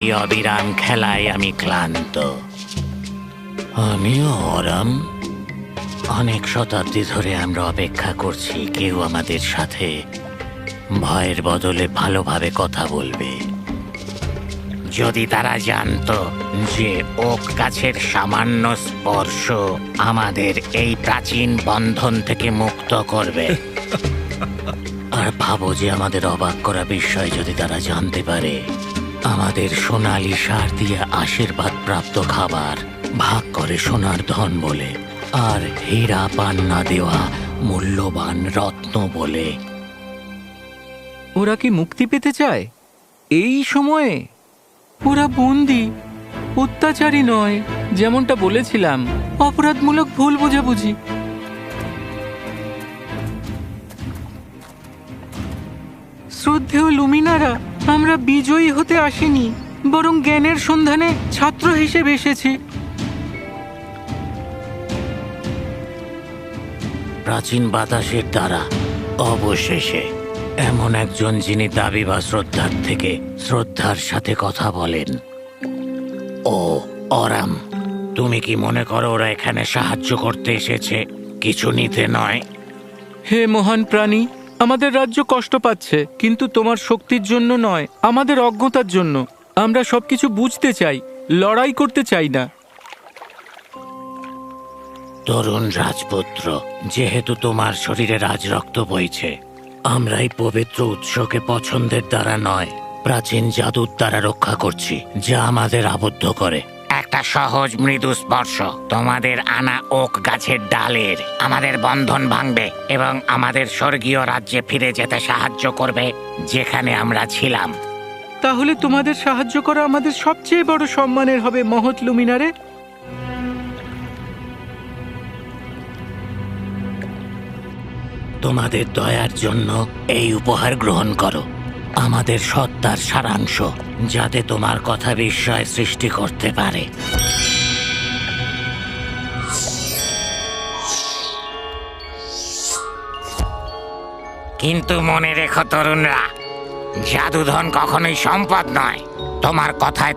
এই অবিরাম খেলায় আমি ক্লান্ত। আমিও অরাম। অনেক শতাব্দী ধরে আমরা অপেক্ষা করছি কেউ আমাদের সাথে ভয়ের বদলে ভালোভাবে কথা বলবে। যদি তারা জানতো যে ওক গাছের সামান্য স্পর্শ আমাদের এই প্রাচীন বন্ধন থেকে মুক্ত করবে। আর ভাবো যে আমাদের অবাক করা বিষয় যদি তারা জানতে পারে আমাদের সোনালি সার দিয়ে আশীর্বাদ প্রাপ্ত খাবার ভাগ করে সোনার ধন বলে, আর হীরা পান না দেওয়া মূল্যবান রত্ন বলে। ওরা কি মুক্তি পেতে চায় এই সময়ে? ওরা বন্দী, অত্যাচারী নয়। যেমনটা বলেছিলাম, অপরাধমূলক ভুল বোঝাবুঝি। শ্রদ্ধেয় লুমিনারা, আমরা বিজয়ী হতে আসিনি, বরং জ্ঞানের সন্ধানে ছাত্র হিসেবে এসেছি। প্রাচীন বাতাসের দ্বারা অবশেষে এমন একজন যিনি দাবি বা শ্রদ্ধার থেকে শ্রদ্ধার সাথে কথা বলেন। ও অরাম, তুমি কি মনে করো ওরা এখানে সাহায্য করতে এসেছে, কিছু নিতে নয়? হে মহান প্রাণী, আমাদের রাজ্য কষ্ট পাচ্ছে, কিন্তু তোমার শক্তির জন্য নয়, আমাদের অজ্ঞতার জন্য। আমরা সবকিছু বুঝতে চাই, লড়াই করতে চাই না। তরুণ রাজপুত্র, যেহেতু তোমার শরীরে রাজরক্ত বইছে, আমরা এই পবিত্র উৎসকে পছন্দের দ্বারা নয়, প্রাচীন জাদুর দ্বারা রক্ষা করছি, যা আমাদের আবদ্ধ করে। একটা সহজ মৃদু স্পর্শ তোমাদের আনা ওক গাছের ডালের আমাদের বন্ধন ভাঙবে এবং আমাদের স্বর্গীয় রাজ্যে ফিরে যেতে সাহায্য করবে, যেখানে আমরা ছিলাম। তাহলে তোমাদের সাহায্য করা আমাদের সবচেয়ে বড় সম্মানের হবে, মহৎ লুমিনারে। তোমাদের দয়ার জন্য এই উপহার গ্রহণ করো, আমাদের সত্তার সারাংশ, যাতে তোমার কথা বিস্ময় সৃষ্টি করতে পারে। কিন্তু মনে রেখো তরুণরা, জাদুধন কখনোই সম্পদ নয়। তোমার কথায়